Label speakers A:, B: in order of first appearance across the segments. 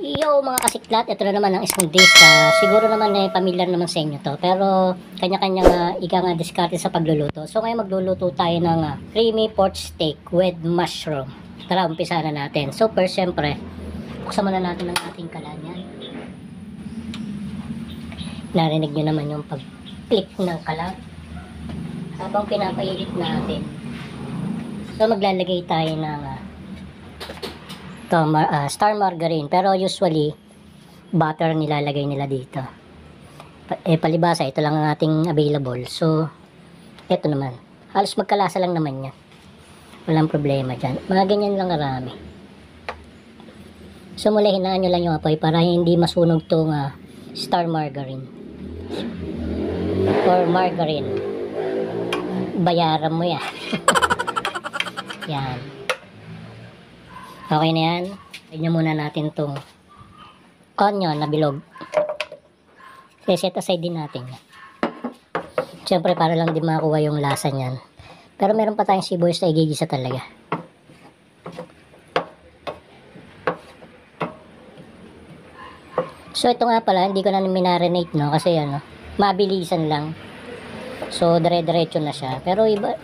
A: Yo mga kasiklat, ito na naman ang isang dish. Siguro naman pamilyar naman sa inyo to. Pero kanya-kanya ika nga diskarte sa pagluluto. So ngayon magluluto tayo ng creamy pork steak with mushroom. Tara, umpisa na natin. So first, syempre, buksan muna natin ang ating kalan yan. Narinig nyo naman yung pag-click ng kalan. Habang pinapailit natin. So maglalagay tayo ng star margarine, pero usually butter nilalagay nila dito. Palibasa ito lang ang ating available, so ito naman halos magkalasa lang naman yan, walang problema dyan, mga ganyan lang karami. So mula hinaan nyo lang yung apoy para hindi masunog tong star margarine or margarine, bayaran mo yan. Yan. Okay na yan. Tignan muna natin itong onion na bilog. Set aside din natin yan. Siyempre para lang din makakuha yung lasa niyan. Pero meron pa tayong sibuyas na igigisa talaga. So ito nga pala, hindi ko na minarinate, no? Kasi mabilisan lang. So dire-diretso na siya. Pero iba,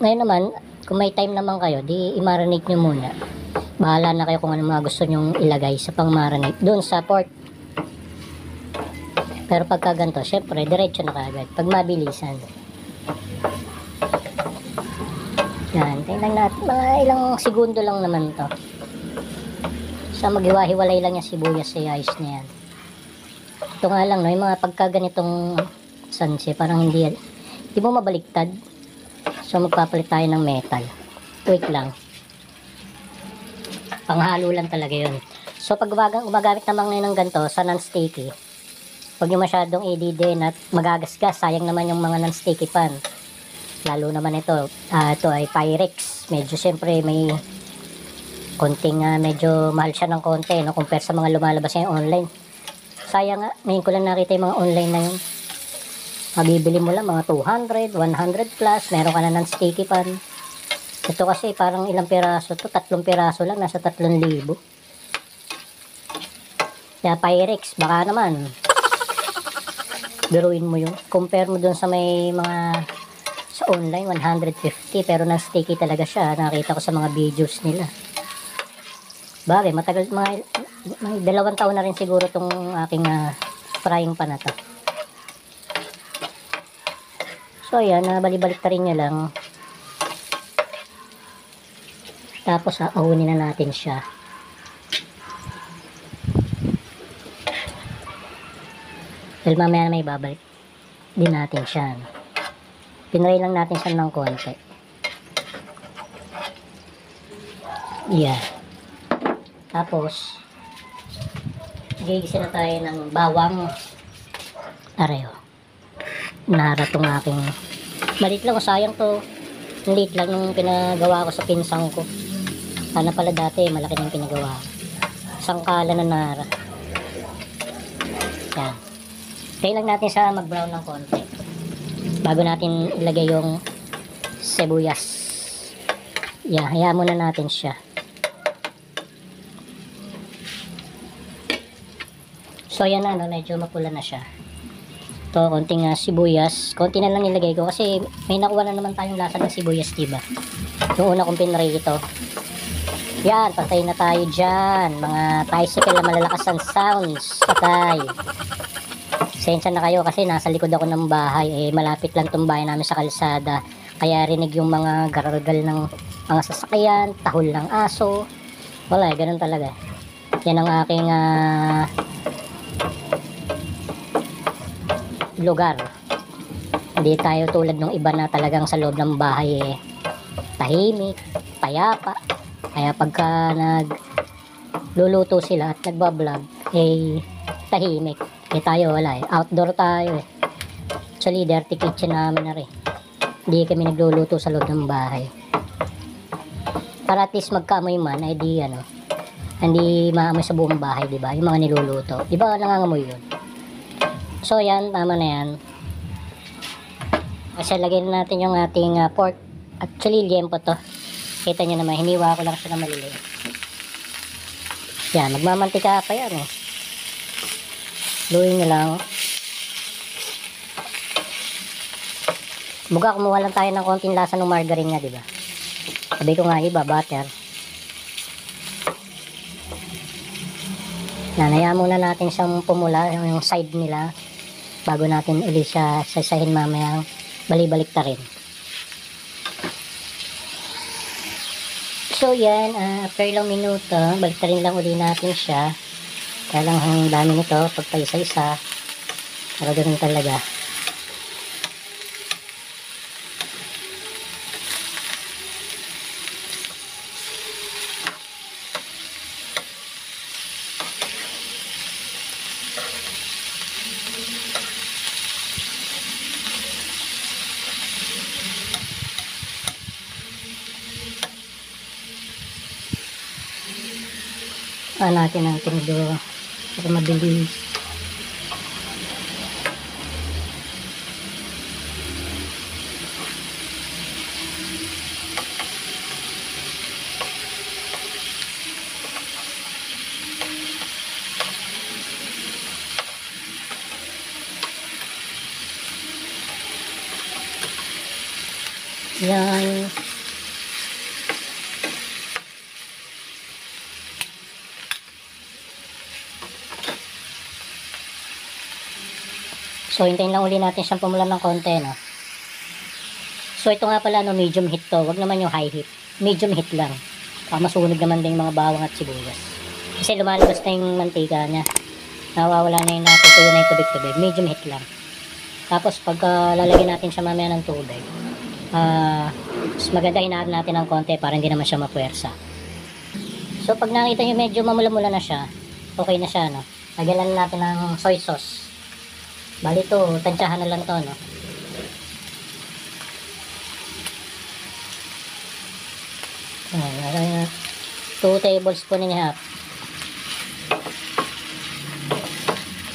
A: ngayon naman, kung may time naman kayo, di i-marinate nyo muna. Bahala na kayo kung ano mga gusto nyong ilagay sa pang-marinate doon sa pork. Pero pagka ganito, syempre, diretso na kagad. Pag mabilisan. Yan, tingnan natin. Mga ilang segundo lang naman to. Sa maghiwa-hiwalay lang yung sibuyas sa ayos na yan. Ito nga lang, no, yung mga pagka ganitong sanse, parang hindi mo mabaliktad. So magpapalit tayo ng metal. Wait lang. Panghalo lang talaga yun. So pag gumagamit naman ngayon ng ganito sa non-sticky, huwag nyo masyadong i-din at magagasgas. Sayang naman yung mga non-sticky pan. Lalo naman ito. Ito ay Pyrex. Medyo siyempre may konting medyo mahal siya ng konti, no, compare sa mga lumalabas yung online. Sayang nga. Ngayon ko lang nakita yung mga online na yun. Mabibili mo lang mga 200, 100 plus. Meron ka na non-sticky pan. Ito kasi parang ilang piraso to, 3 piraso lang, nasa 3,000. Kaya Pyrex, baka naman biruin mo yun, compare mo dun sa may mga sa online 150, pero non-sticky talaga siya. Nakita ko sa mga videos nila. Bagay, matagal, may 2 taon na rin siguro tong aking frying pan na to. So ayan, balik-balik ta rin nyo lang. Tapos aunin na natin siya. Dahil mamaya na may babalik din natin siya. Pinray lang natin siya ng konti. Yeah. Tapos gigisa na tayo ng bawang. Areho. Nara tong aking maliit lang, sayang to. Liit lang nung pinagawa ko sa pinsang ko. Sana pala dati malaki na yung pinagawa. Sangkala na nara. Yan. Tayo lang natin sa mag-brown ng konti. Bago natin ilagay yung sibuyas. Yan. Hayaan muna natin siya. So yan na. Medyo mapula na siya. Ito, konting sibuyas. Konti na lang nilagay ko kasi may nakuha na naman tayong lasa ng sibuyas, diba? Yung una kong pinray ito. Yan, patay na tayo dyan. Mga tricycle na malalakas ang sounds. Patay. Sensya na kayo kasi nasa likod ako ng bahay. Malapit lang itong bahay namin sa kalsada. Kaya rinig yung mga gargal ng mga sasakyan, tahol ng aso. Wala, ganun talaga. Yan ang aking lugar. Hindi tayo tulad ng iba na talagang sa loob ng bahay tahimik, payapa. Kaya pagka nagluluto sila at nagbablog, tahimik. Tayo wala outdoor tayo Actually, dirty kitchen namin na rin. Hindi kami nagluluto sa loob ng bahay. Para at least magkaamoy man, hindi maamoy sa buong bahay, diba? Yung mga niluluto. Diba nangangamoy yun? So yan, tama na yan. Kasi lagyan natin yung ating pork. Actually, liempo to. Kita nyo naman, hiniwa ko lang siya na maliliit. Yan, magmamantika pa yan eh. Luin nyo lang. Buga, kumuha lang tayo ng konting lasa ng margarine niya, diba? Sabi ko nga iba, butter. Nanaya muna natin siyang pumula, yung side nila, bago natin ulit siya sasahin mamaya, balibalik ta rin. So yan, after ilang minuto, balik ta rin lang ulit natin siya. Kaya lang ang dami nito, pagpa isa-isa, pero ganun talaga. Natin ang tinidor para mabilis. Yan. So, hintayin lang uli natin siyang pumulan ng konti, no? So, ito nga pala, no, medium heat to. Wag naman yung high heat. Medium heat lang. Masunog naman din yung mga bawang at sibuyas. Kasi lumalabas na yung mantika niya. Nawawala na yung natutuyo na yung tubig-tubig. Medium heat lang. Tapos, pagka lalagyan natin siya mamaya ng tubig, mas maganda hinaan natin ng konti para hindi naman siya mapuwersa. So, pag nakita nyo medyo mamula-mula na siya, okay na siya, no? Lagyan natin ng soy sauce. Bali ito, tansyahan na lang to, no? Ayan, 2 tablespoon and a half.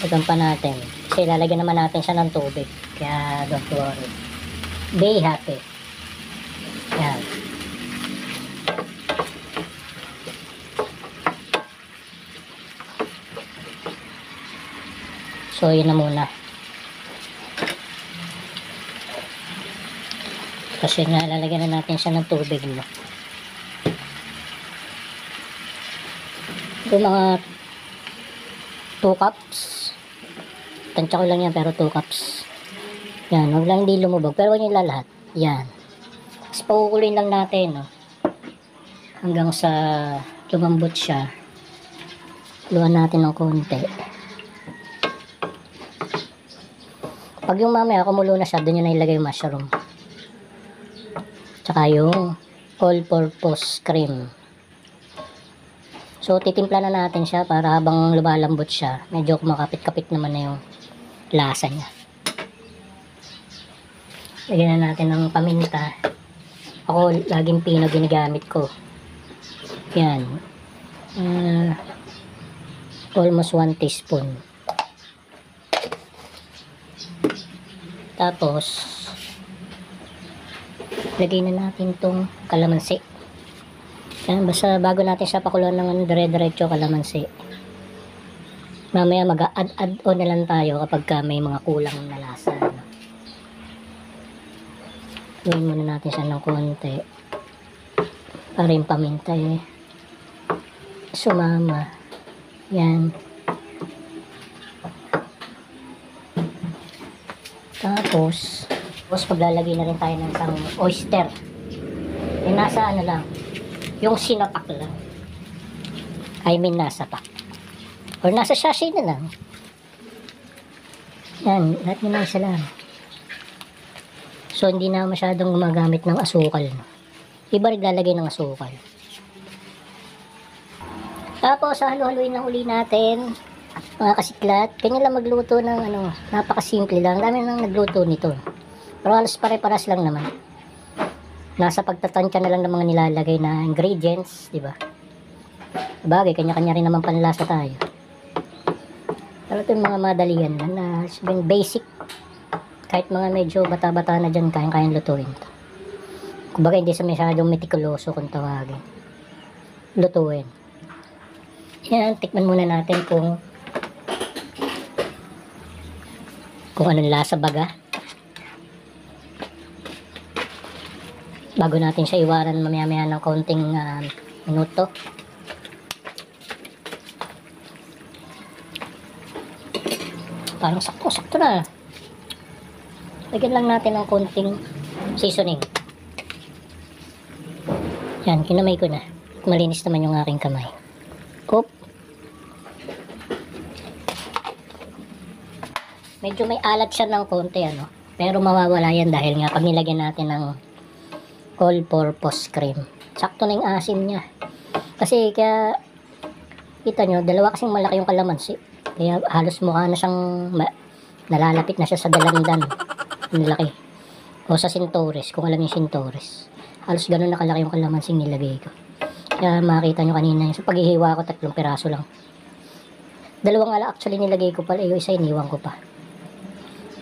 A: Tagan pa natin. Kasi lalagyan naman natin siya ng tubig. Kaya don't worry. Be happy. Ayan. So, yun na muna. Kasi nga, lalagyan na natin siya ng tubig, no? Ito mga 2 cups. Tansya ko lang yan, pero 2 cups. Yan, huwag lang hindi lumubog. Pero huwag nyo lalahat. Yan. Tapos pakukuloyin lang natin, no? Hanggang sa lumambot siya. Luwan natin ng konti. Pag yung mamaya kumulo na siya, doon nyo na ilagay yung mushroom. Tsaka yung all-purpose cream. So, titimpla na natin siya para habang lumalambot siya, medyo kumakapit-kapit naman na yung lasa niya. Lagyan na natin ng paminta. Ako, laging pino ginagamit ko. Yan. Almost 1 teaspoon. Tapos, lagay na natin itong kalamansi. Yan, basta bago natin siya pakuluan ng dire-diretso kalamansi. Mamaya mag-add on na lang tayo kapag may mga kulang na lasa. Gawin muna natin siya ng konti. Para yung paminta sumama. Yan. Tapos maglalagay na rin tayo ng isang oyster. Yung nasa ano lang, yung sinapak lang. I mean nasa pack. Or nasa sachet na lang. Yan, lahat yun na isa lang. So, hindi na masyadong gumagamit ng asukal. Iba rin lalagay ng asukal. Tapos, halo-haloin lang uli natin. Mga kasiklat. Kanya lang magluto ng napakasimple lang. Dami nang nagluto nito. Pero halos pare-paras lang naman. Nasa pagtatansya na lang ng mga nilalagay na ingredients, di ba? Bagay, kanya-kanya rin naman panlasa tayo. Pero ito yung mga madalian na sabihin basic. Kahit mga medyo bata-bata na dyan, kayang lutuin ito. Kumbaga, hindi sa masyadong metikuloso kung tawagin. Lutuin. Yan, tikman muna natin kung anong lasa baga. Bago natin siya iwanan mamaya-maya ng konting minuto. Parang sakto-sakto na. Lagyan lang natin ng konting seasoning. Yan, kinamay ko na. Malinis naman yung aking kamay. Oop. Medyo may alat siya ng konti, ano. Pero mawawala yan dahil nga pag nilagyan natin ng all-purpose cream. Sakto na yung asim niya. Kasi kaya, kita nyo, dalawa kasing malaki yung kalamansi. Kaya halos mukha na siyang nalalapit na siya sa dalandan. Ang laki. O sa sintores, kung alam yung sintores. Halos ganun na kalaki yung kalamansing nilagay ko. Kaya makita nyo kanina sa paghihiwa ko 3 piraso lang. 2 nga lang actually nilagay ko pala. Yung isa iniwan ko pa.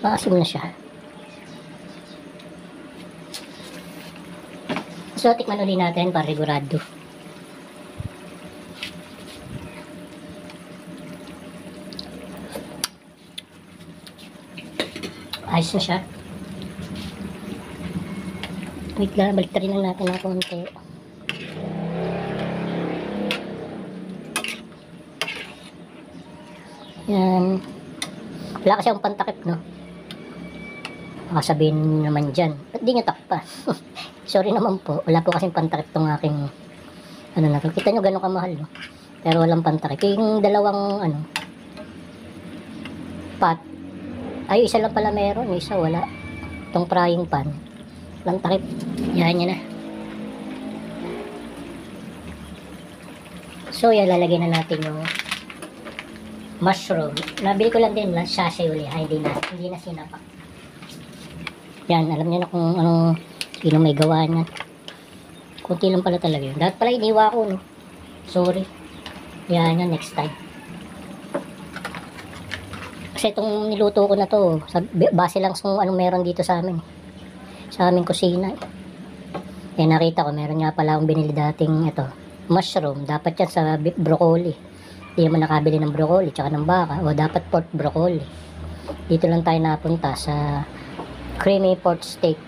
A: Maasim na siya. So tikman ulit natin para sigurado. Ayos na siya. Wait lang, balik rin lang natin ng konti. Yan. Wala kasi akong pantakip, no? Baka sabihin naman dyan, ba't di nyo takpa? Sorry naman po, wala po kasing pantakip tong aking ano na to. Kita nyo gano'ng kamahal, no? Pero walang pantakip. Yung dalawang pot, ay isa lang pala meron, yung isa wala. Itong frying pan, walang takip. Yan na. So yan, lalagyan na natin yung mushroom. Nabili ko lang din lang sachet uli, hindi na sinapak. Yan, alam niyo na kung anong sino may gawa niyan. Kunti lang pala talaga yun. Dapat pala iniwa ko, no? Sorry. Yan, next time. Kasi itong niluto ko na to, base lang sa anong meron dito sa amin. Sa aming kusina. Eh, nakita ko, meron nga pala akong binili dating ito, mushroom. Dapat yan sa broccoli. Hindi mo nakabili ng broccoli, tsaka ng baka. O dapat pork broccoli. Dito lang tayo napunta sa creamy pork steak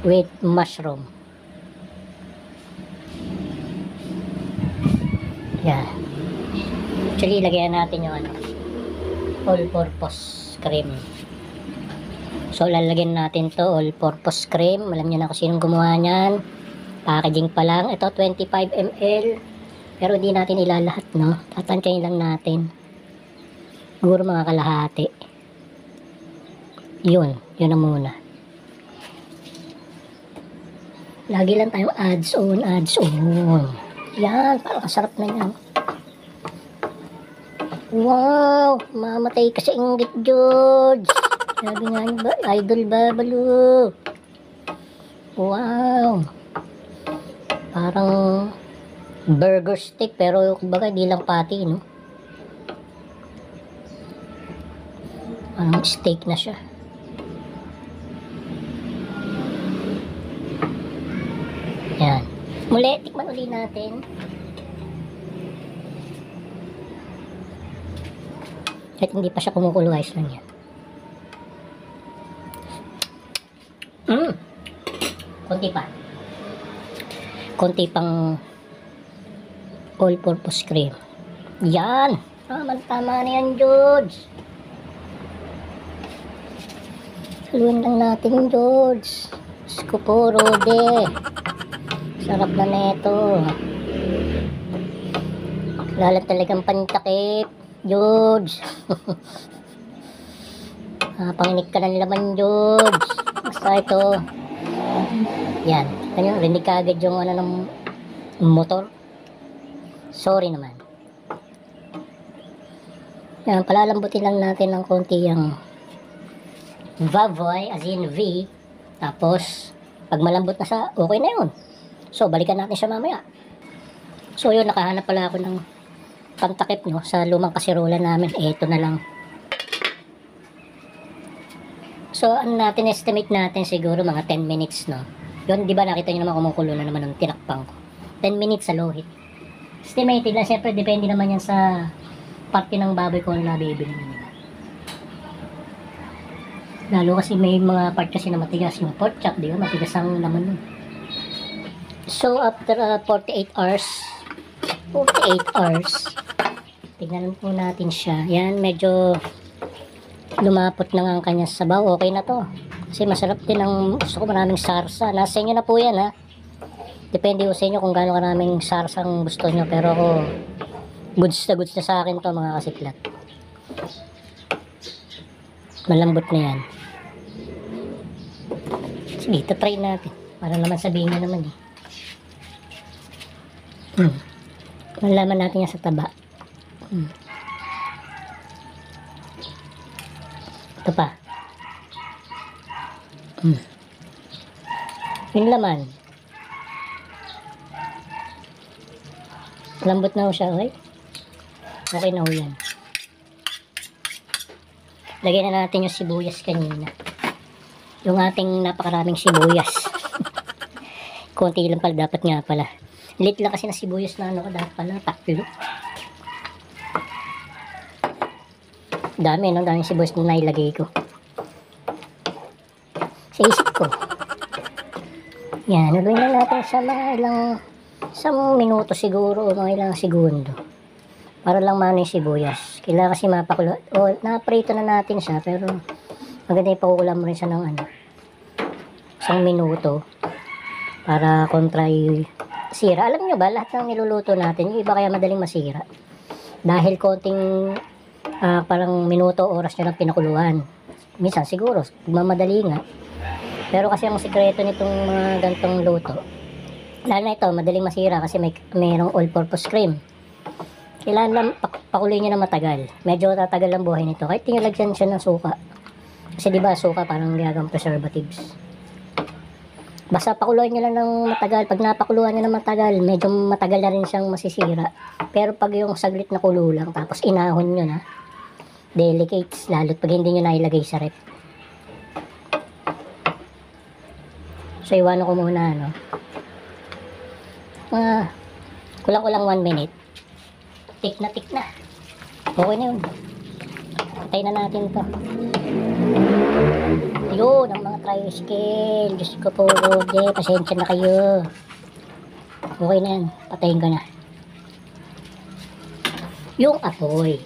A: with mushroom. Yan. Actually, lagyan natin yung all-purpose cream. So, lalagyan natin to all-purpose cream. Alam niyo na kung sinong gumawa niyan. Packaging pa lang. Ito, 25 ml. Pero hindi natin ilalahat, no? Tatantyahin lang natin. Siguro mga kalahati. Yun na muna. Lagi lang tayong adds on. Yan, parang sarap na yan. Wow, mamatay ka sa inggit, George. Sabi nga niyo ba, idol babalo. Wow. Parang burger steak, pero kumbaga hindi lang patty, no? Parang steak na siya. Yan. Muli, tikman ulit natin. Kahit hindi pa siya kumukulo, ayos lang yan. Konti pa. Konti pang all-purpose cream. Yan. Tama na yan, George. Haluin lang natin, George. Diyos ko po, Rode. Sarap na neto. Lala talagang pantakip, George. Panginig ka ng laman, George. Basta ito. Yan. Ganyan, rinig ka agad yung ng motor. Sorry naman. Yan, palalambutin lang natin ng konti yung Vavoy, as in V. Tapos, pag malambot na sa, okay na yun. So, balikan natin siya mamaya. So, yun, nakahanap pala ako ng pantakip, no, sa lumang kasirola namin. Ito na lang. So, ano natin, estimate natin siguro mga 10 minutes, no. Yun, di ba nakita nyo naman kumukulo na naman ng tinakpang ko. 10 minutes sa low heat. Estimated lang, syempre depende naman yan sa parte ng baboy kung ano nabibili nila. Lalo kasi may mga part kasi na matigas, yung pork chop, di ba? Matigas ang laman nun. So, after 48 hours, tingnan po natin siya. Yan, medyo lumapot na nga ang kanyang sabaw. Okay na to. Kasi masarap din ang, gusto ko maraming sarsa. Nasa inyo na po yan, ha. Depende po sa inyo kung gaano karaming sarsa ang gusto nyo. Pero ako, goods na sa akin to, mga kasiklat. Malambot na yan. Sige, ito try natin. Para naman sabihin na naman eh. Malaman natin yan sa taba. Ito pa. Yung laman. Lambot na ho siya, okay? Okay na ho yan. Lagyan na natin yung sibuyas kanina. Yung ating napakaraming sibuyas. Konti lang pala, dapat nga pala. Lit lang kasi na sibuyas na ano ko, dapat pala, tatlo. Dami, no? Daming sibuyas na nailagay ko. Sa isip ko. Yan, haluin lang natin sa mga isang minuto siguro, o mga ilang segundo. Para lang mano yung sibuyas. Kailangan kasi mapakulo. O, naprito na natin siya, pero maganda yung pakukulam mo rin siya ng isang minuto. Para kontra yung sira. Alam nyo ba, lahat ng niluluto natin, yung iba kaya madaling masira. Dahil konting parang minuto, oras nyo lang pinakuluan. Minsan siguro, mamadali nga. Pero kasi ang sikreto nitong mga gantong luto, lalo na ito, madaling masira kasi mayroong all-purpose cream. Kailangan lang pakuloy nyo na matagal. Medyo tatagal ang buhay nito. Kahit tinilagyan siya ng suka. Kasi diba suka parang gagang preservatives. Basta pakuluan nyo lang ng matagal. Pag napakuluan nyo ng matagal, medyo matagal na rin siyang masisira. Pero pag yung saglit na kulo lang, tapos inahon nyo na, delicates, lalo't pag hindi nyo nailagay sa rep. So, iwanan ko muna, no? Kulang-kulang 1 minute. Tik na. Okay na yun. Patay na natin to. Yun, ang mga tricycle. Diyos ko po, Lorde. Pasensya na kayo. Okay na yan. Patayin ko na. Yung apoy.